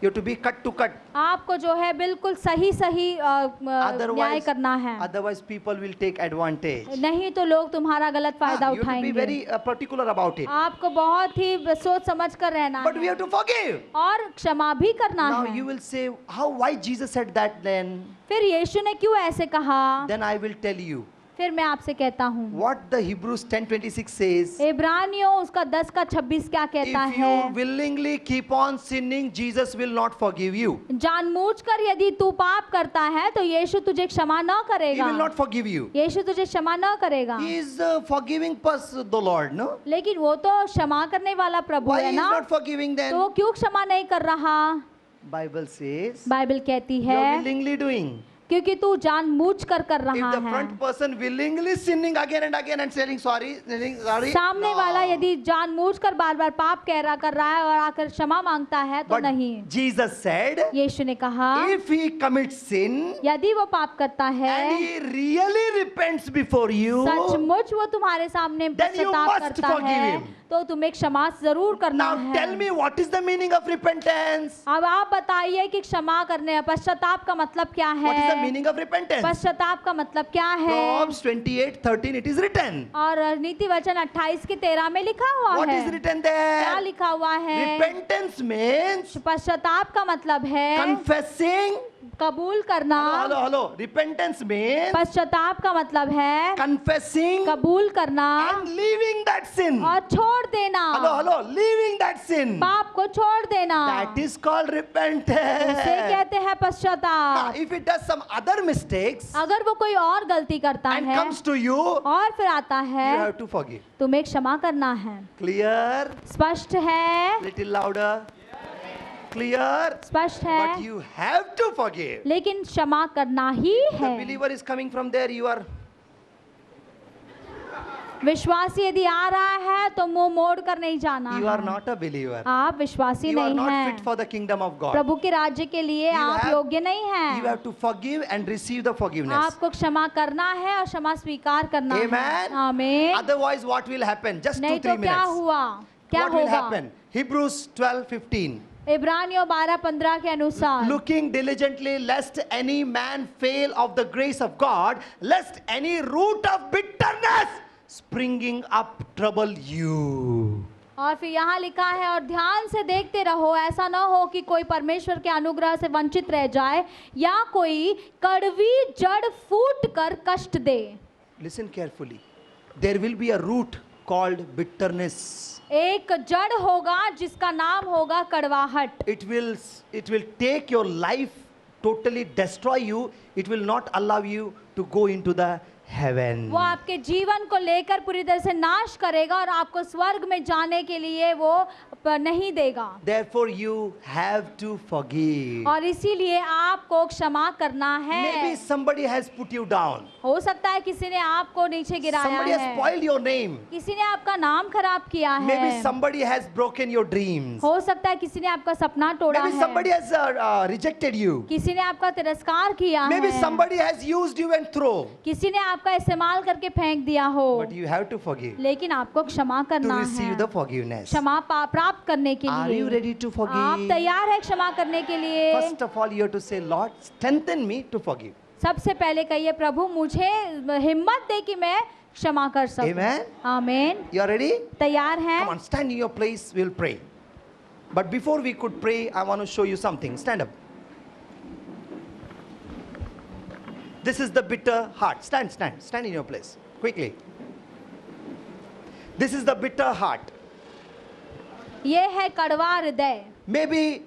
S1: You have to be cut to cut.
S2: आपको जो है बिल्कुल सही सही न्याय करना है,
S1: Otherwise people will take advantage.
S2: नहीं तो लोग तुम्हारा गलत फायदा
S1: You have to be
S2: उठाएंगे।
S1: very particular about it.
S2: आपको बहुत ही सोच समझ कर रहना
S1: But we
S2: है
S1: have to forgive.
S2: और क्षमा भी करना
S1: Now
S2: है।
S1: you will say, why Jesus said that then?
S2: फिर यीशु ने क्यों ऐसे कहा?
S1: Then I will tell you.
S2: फिर मैं आपसे कहता हूँ,
S1: What the Hebrews 10:26 says.
S2: इब्रानियों उसका 10:26 क्या कहता
S1: If you
S2: है?
S1: willingly keep on sinning, Jesus will not forgive you.
S2: जानबूझकर यदि तू पाप करता है तो यीशु तुझे क्षमा न
S1: He
S2: करेगा।
S1: will not forgive you.
S2: यीशु तुझे क्षमा न करेगा।
S1: He is a forgiving person, the Lord, no?
S2: लेकिन वो तो क्षमा करने वाला प्रभु
S1: Why
S2: है
S1: he is
S2: ना,
S1: not forgiving
S2: तो वो
S1: then?
S2: क्यों क्षमा नहीं कर रहा?
S1: Bible says,
S2: बाइबल कहती
S1: you are
S2: है
S1: willingly doing.
S2: क्योंकि तू जानबूझकर कर
S1: If
S2: रहा
S1: the
S2: है।
S1: front person willingly sinning again and saying sorry,
S2: सामने वाला यदि जानबूझकर बार बार पाप कर रहा है और आकर क्षमा मांगता है तो
S1: But
S2: नहीं।
S1: Jesus said,
S2: यीशु ने कहा
S1: if he commits sin
S2: यदि वो पाप करता
S1: and
S2: है,
S1: he really repents before you,
S2: सचमुच वो तुम्हारे सामने
S1: then you
S2: पश्चाताप
S1: must
S2: करता
S1: forgive
S2: है,
S1: him.
S2: तो तुम्हें क्षमा जरूर करना
S1: now tell
S2: है।
S1: me what is the meaning of repentance?
S2: अब आप बताइए कि क्षमा करने पश्चाताप का मतलब क्या है?
S1: What is the meaning of repentance?
S2: पश्चाताप का मतलब क्या है?
S1: Proverbs 28:13 it is written.
S2: और नीति वचन 28:13 में लिखा हुआ
S1: What
S2: है।
S1: is written
S2: क्या
S1: there?
S2: लिखा हुआ है?
S1: Repentance means
S2: पश्चाताप का मतलब है
S1: confessing.
S2: कबूल करना।
S1: Hello. Repentance means
S2: पश्चाताप का मतलब है
S1: confessing
S2: कबूल करना
S1: and leaving that sin.
S2: और छोड़ देना।
S1: Hello. Leaving that sin.
S2: पाप को छोड़ देना,
S1: That is called
S2: उसे
S1: repentance.
S2: कहते हैं पश्चाताप।
S1: If it does some other mistakes
S2: अगर वो कोई और गलती करता
S1: and
S2: है
S1: comes to you,
S2: और फिर आता
S1: you
S2: है,
S1: have to forgive.
S2: तुम्हें क्षमा करना है।
S1: Clear?
S2: स्पष्ट है?
S1: Little louder. Clear?
S2: स्पष्ट है,
S1: But you have to forgive.
S2: लेकिन क्षमा करना ही
S1: The
S2: है।
S1: believer is coming from there. You are.
S2: विश्वासी यदि आ रहा है तो मुंह मोड़ कर नहीं जाना
S1: You are
S2: है।
S1: not a believer.
S2: आप विश्वासी
S1: You are
S2: नहीं
S1: not fit
S2: हैं,
S1: for the kingdom of God.
S2: प्रभु के राज्य के लिए
S1: You
S2: आप
S1: have-
S2: योग्य नहीं
S1: You
S2: हैं।
S1: have to forgive and receive the forgiveness.
S2: आपको क्षमा करना है और क्षमा स्वीकार करना है।
S1: Amen.
S2: आमीन।
S1: Otherwise, what will happen? Just
S2: नहीं
S1: 2-3
S2: तो क्या
S1: minutes.
S2: हुआ? क्या
S1: What will
S2: होगा?
S1: happen? Hebrews 12:15.
S2: इब्रानियों 12:15 के अनुसार,
S1: Looking diligently, lest any man fail of the grace of God, lest any root of bitterness springing up trouble you.
S2: और फिर यहाँ लिखा है, और ध्यान से देखते रहो, ऐसा न हो कि कोई परमेश्वर के अनुग्रह से वंचित रह जाए या कोई कड़वी जड़ फूट कर कष्ट दे।
S1: Listen carefully. There will be a root called bitterness.
S2: एक जड़ होगा जिसका नाम होगा कड़वाहट।
S1: It will take your life, totally destroy you. It will not allow you to go into the heaven.
S2: वो आपके जीवन को लेकर पूरी तरह से नाश करेगा और आपको स्वर्ग में जाने के लिए वो नहीं देगा।
S1: Therefore, you have to forgive.
S2: और इसीलिए आपको क्षमा करना है।
S1: Maybe somebody has put you down.
S2: हो सकता है किसी ने आपको नीचे गिराया
S1: Somebody has
S2: है,
S1: spoiled your name.
S2: किसी ने आपका नाम खराब किया है,
S1: Maybe somebody has broken your dreams.
S2: हो सकता है किसी ने आपका सपना तोड़ा
S1: Maybe somebody
S2: है,
S1: has rejected you.
S2: किसी ने आपका तिरस्कार किया
S1: Maybe
S2: है,
S1: somebody has used you and thrown.
S2: किसी ने आपका इस्तेमाल करके फेंक दिया हो,
S1: But you have to forgive.
S2: लेकिन आपको क्षमा
S1: To
S2: करना
S1: receive
S2: है,
S1: the forgiveness.
S2: क्षमा प्राप्त करने के
S1: Are you
S2: लिए।
S1: ready to
S2: आप
S1: forgive?
S2: तैयार है क्षमा करने के लिए?
S1: First of all, you have to say, Lord, strengthen me to forgive.
S2: सबसे पहले कहिए, प्रभु मुझे हिम्मत दे कि मैं क्षमा कर सकूं।
S1: Amen.
S2: आमीन।
S1: You are ready?
S2: तैयार हैं?
S1: Come on, stand in your place. We'll pray. But before we could pray, I want to show you something. Stand up. This is the bitter heart. Stand in your place. Quickly. This is the bitter heart.
S2: ये है कड़वा हृदय।
S1: Maybe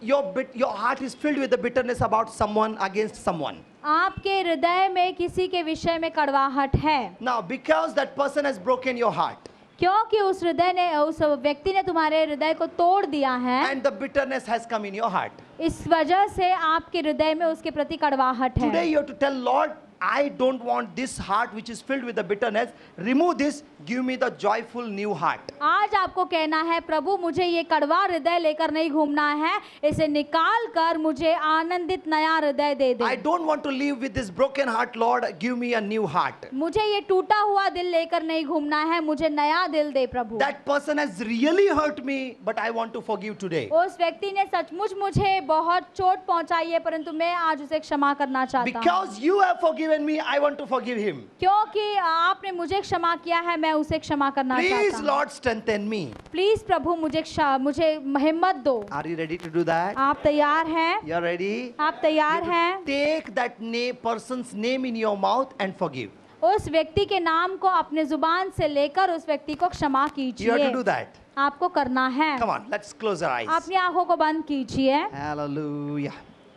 S1: your heart is filled with the bitterness about someone, against someone.
S2: आपके हृदय में किसी के विषय में कड़वाहट है,
S1: Now, because that person has broken your heart
S2: क्योंकि उस व्यक्ति ने तुम्हारे हृदय को तोड़ दिया है,
S1: and the bitterness has come in your heart,
S2: इस वजह से आपके हृदय में उसके प्रति कड़वाहट है।
S1: today you have to tell Lord, I don't want this heart which is filled with the bitterness. Remove this. Give me the joyful new heart.
S2: आज आपको कहना है, प्रभु मुझे ये कड़वा हृदय लेकर नहीं घूमना है, इसे निकाल कर मुझे आनंदित नया हृदय दे दे।
S1: I don't want to live with this broken heart, Lord. Give me a new heart.
S2: मुझे ये टूटा हुआ दिल लेकर नहीं घूमना है, मुझे नया दिल दे प्रभु।
S1: That person has really hurt me, but I want to forgive today.
S2: उस व्यक्ति ने सचमुच मुझे बहुत चोट पहुंचाई है, परंतु मैं आज उसे क्षमा करना चाहता हूँ।
S1: Because you have forgiven me, I want to forgive him.
S2: क्योंकि आपने मुझे क्षमा किया है, मैं उसे क्षमा करना
S1: Please,
S2: चाहता हूँ।
S1: Lord, strengthen me.
S2: प्लीज प्रभु मुझे हिम्मत दो।
S1: Are you ready to do that?
S2: आप तैयार हैं?
S1: You are ready?
S2: आप तैयार हैं?
S1: Take that person's name in your mouth and forgive.
S2: उस व्यक्ति के नाम को अपने जुबान से लेकर उस व्यक्ति को क्षमा
S1: You have to
S2: कीजिए।
S1: do that.
S2: आपको करना है।
S1: Come on, let's close our eyes.
S2: अपनी आंखों को बंद कीजिए।
S1: Hallelujah.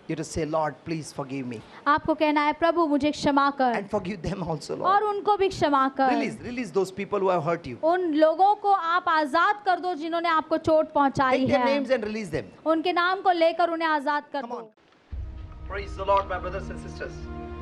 S1: You have to say, Lord, please forgive me.
S2: आपको कहना है, प्रभु मुझे क्षमा कर,
S1: And forgive them also, Lord.
S2: और उनको भी क्षमा कर।
S1: Release those people who have hurt you.
S2: उन लोगों को आप आजाद कर दो जिन्होंने आपको चोट पहुंचाई
S1: Take their
S2: है।
S1: names and release them.
S2: उनके नाम को लेकर उन्हें आजाद कर
S1: Come
S2: दो।
S1: on. Praise the Lord, my brothers and sisters.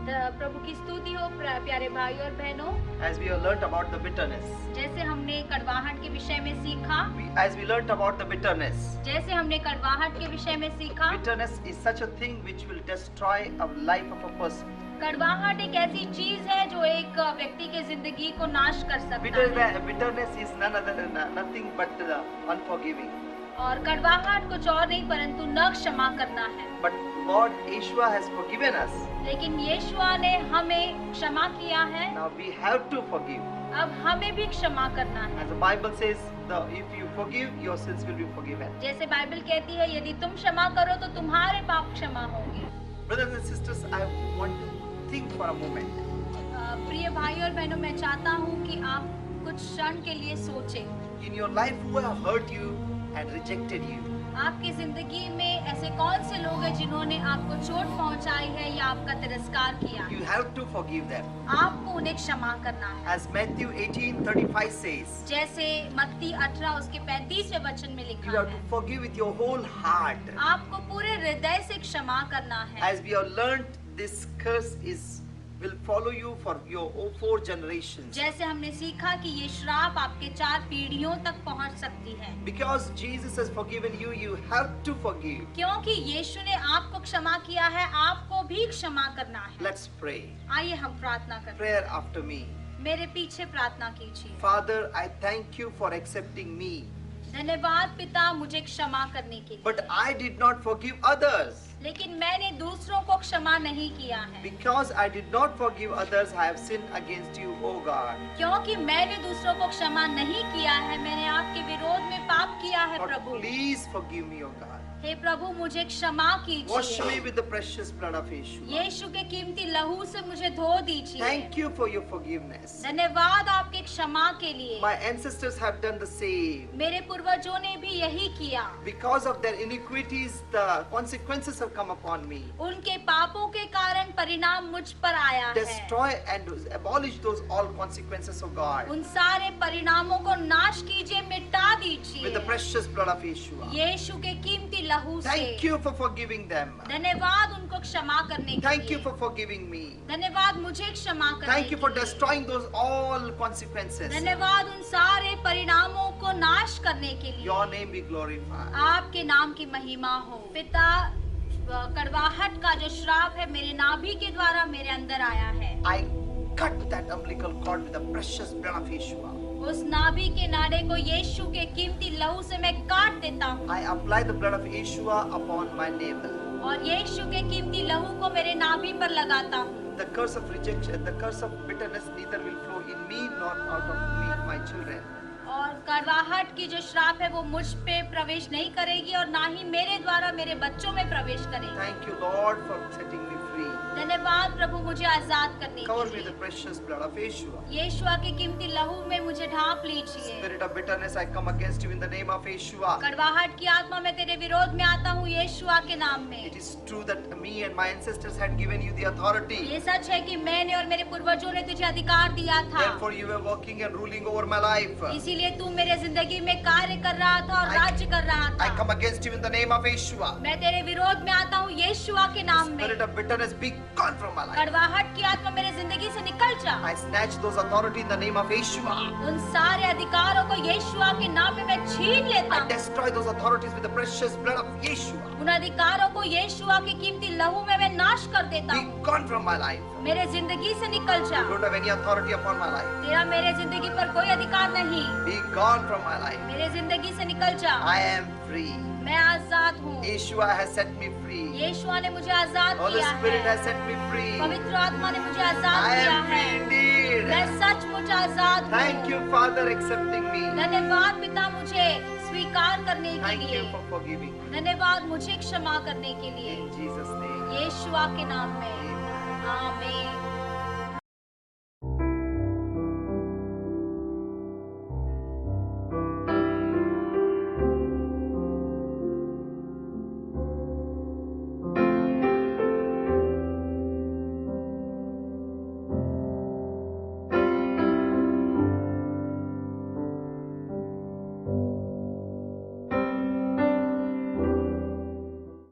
S2: प्रभु की स्तुति हो प्यारे भाई और बहनों।
S1: As we have learnt about the bitterness,
S2: जैसे हमने कड़वाहट के विषय में सीखा,
S1: as we learnt about the bitterness,
S2: जैसे हमने कड़वाहट के विषय में सीखा,
S1: bitterness is such a thing which will destroy a life of a person.
S2: कड़वाहट एक ऐसी चीज है जो एक व्यक्ति की जिंदगी को नाश कर सकता है।
S1: Bitterness is nothing but unforgiving.
S2: और कड़वाहट कुछ और नहीं परंतु न क्षमा करना है।
S1: But Lord Yeshua has forgiven us.
S2: लेकिन यीशुआ ने हमें क्षमा किया है,
S1: Now we have to forgive.
S2: अब हमें भी क्षमा करना है।
S1: As the Bible says, if you forgive, your sins will be forgiven.
S2: जैसे बाइबल कहती है, यदि तुम क्षमा करो तो तुम्हारे पाप क्षमा होंगे।
S1: Brothers and sisters, I want to think for a moment.
S2: प्रिय भाई और बहनों, मैं चाहता हूँ कि आप कुछ क्षण के लिए सोचें।
S1: In your life, who have hurt you and rejected you?
S2: आपकी जिंदगी में ऐसे कौन से लोग हैं जिन्होंने आपको चोट पहुंचाई है या आपका तिरस्कार किया है?
S1: You have to forgive them.
S2: आपको उन्हें क्षमा करना है।
S1: As Matthew 18:35 says,
S2: जैसे मत्ती 18 उसके 35वें वचन में
S1: you
S2: लिखा
S1: have
S2: है,
S1: to forgive with your whole heart.
S2: आपको पूरे हृदय से क्षमा करना है।
S1: As we have learned, this curse will follow you for your 4 generations.
S2: जैसे हमने सीखा कि ये श्राप आपके 4 पीढ़ियों तक पहुंच सकती है।
S1: Because Jesus has forgiven you, you have to forgive.
S2: क्योंकि यीशु ने आपको क्षमा किया है, आपको भी क्षमा करना है।
S1: Let's pray.
S2: आइए हम प्रार्थना करें।
S1: Prayer after me.
S2: मेरे पीछे प्रार्थना कीजिए।
S1: Father, I thank you for accepting me.
S2: धन्यवाद पिता, मुझे क्षमा करने के लिए।
S1: But I did not forgive others.
S2: लेकिन मैंने दूसरों को क्षमा नहीं किया है।
S1: Because I did not forgive others, I have sinned against you, O God.
S2: क्योंकि मैंने दूसरों को क्षमा नहीं किया है, मैंने आपके विरोध में पाप किया है
S1: Lord,
S2: Prabhu.
S1: please forgive me, O God.
S2: हे प्रभु मुझे क्षमा
S1: Wash me
S2: कीजिए,
S1: with the precious blood of Yeshua.
S2: यीशु के कीमती लहू से मुझे धो दीजिए।
S1: Thank you for your forgiveness.
S2: धन्यवाद आपके क्षमा के लिए।
S1: My ancestors have done the same.
S2: मेरे पूर्वजों ने भी यही किया।
S1: Because of their iniquities, the consequences have come upon me.
S2: उनके पापों के कारण परिणाम मुझ पर आया है।
S1: Destroy and abolish those all consequences of God
S2: उन सारे परिणामों को नाश कीजिए, मिटा
S1: with the
S2: दीजिए
S1: precious blood of Yeshua.
S2: यीशु के कीमती लहू से।
S1: Thank you for forgiving them.
S2: धन्यवाद उनको क्षमा करने के
S1: Thank you
S2: लिए।
S1: for forgiving me.
S2: धन्यवाद मुझे क्षमा करने
S1: Thank you for
S2: के लिए।
S1: destroying those all consequences.
S2: धन्यवाद उन सारे परिणामों को नाश करने के लिए।
S1: Your name be glorified.
S2: आपके नाम की महिमा हो। पिता, कड़वाहट का जो श्राप है मेरे नाभि के द्वारा मेरे अंदर आया है,
S1: I cut that umbilical cord with the precious blood of Yeshua.
S2: उस नाभि के नाड़े को यीशु के कीमती लहू से मैं काट देता हूँ
S1: I apply the blood of Yeshua upon my navel.
S2: और यीशु के कीमती लहू को मेरे नाभि पर लगाता हूँ।
S1: The curse of rejection, the curse of bitterness neither will flow in me nor out of me, my children.
S2: और कड़वाहट की जो श्राप है वो मुझ पे प्रवेश नहीं करेगी और ना ही मेरे द्वारा मेरे बच्चों में प्रवेश करेगी।
S1: Thank you, Lord, for setting me free.
S2: धन्यवाद प्रभु मुझे आजाद करने
S1: Cover
S2: के
S1: me with the
S2: लिए।
S1: precious blood of Yeshua.
S2: यीशुआ के कीमती लहू में मुझे ढांप लीजिए।
S1: Spirit of bitterness, I come against you in the name of Yeshua.
S2: कड़वाहट की आत्मा में तेरे विरोध में आता हूँ यीशुआ के नाम में।
S1: It is true that me and my ancestors had given you the authority.
S2: ये सच है कि मैंने और मेरे पूर्वजों ने तुझे अधिकार दिया था,
S1: Therefore, you were working and ruling over my life.
S2: इसीलिए तू मेरे जिंदगी में कार्य कर रहा था और राज्य कर रहा
S1: I
S2: था।
S1: come against you in the name of Yeshua.
S2: मैं तेरे विरोध में आता हूँ यीशुआ के नाम में।
S1: Spirit of bitterness, be gone from my life.
S2: कड़वाहट की आत्मा मेरे जिंदगी से निकल जा।
S1: I snatch those authority in the name of Yeshua.
S2: उन सारे अधिकारों को यीशुआ के नाम में मैं छीन लेता
S1: I
S2: हूँ।
S1: destroy those authorities with the precious blood of Yeshua.
S2: उन अधिकारों को यीशुआ के कीमती लहू में मैं नाश कर देता
S1: Be
S2: हूँ।
S1: gone from my life.
S2: मेरे जिंदगी से निकल जा।
S1: You don't have any authority upon my life.
S2: तेरा मेरे जिंदगी पर कोई अधिकार नहीं।
S1: Be gone from my life.
S2: मेरे जिंदगी से निकल जा।
S1: I am free.
S2: मैं आजाद हूँ।
S1: Yeshua has set me free.
S2: यीशुआ ने मुझे आजाद
S1: Holy
S2: किया
S1: Spirit
S2: है।
S1: has set me free.
S2: पवित्र आत्मा ने मुझे आजाद
S1: I
S2: किया
S1: am free
S2: है।
S1: indeed.
S2: मैं सचमुच आजाद हूँ।
S1: Thank you, Father, accepting me.
S2: धन्यवाद पिता मुझे स्वीकार करने के
S1: Thank
S2: लिए।
S1: you for forgiving me.
S2: धन्यवाद मुझे क्षमा करने के लिए।
S1: In Jesus' name.
S2: यीशुआ के नाम में
S1: Amen.
S2: आमीन।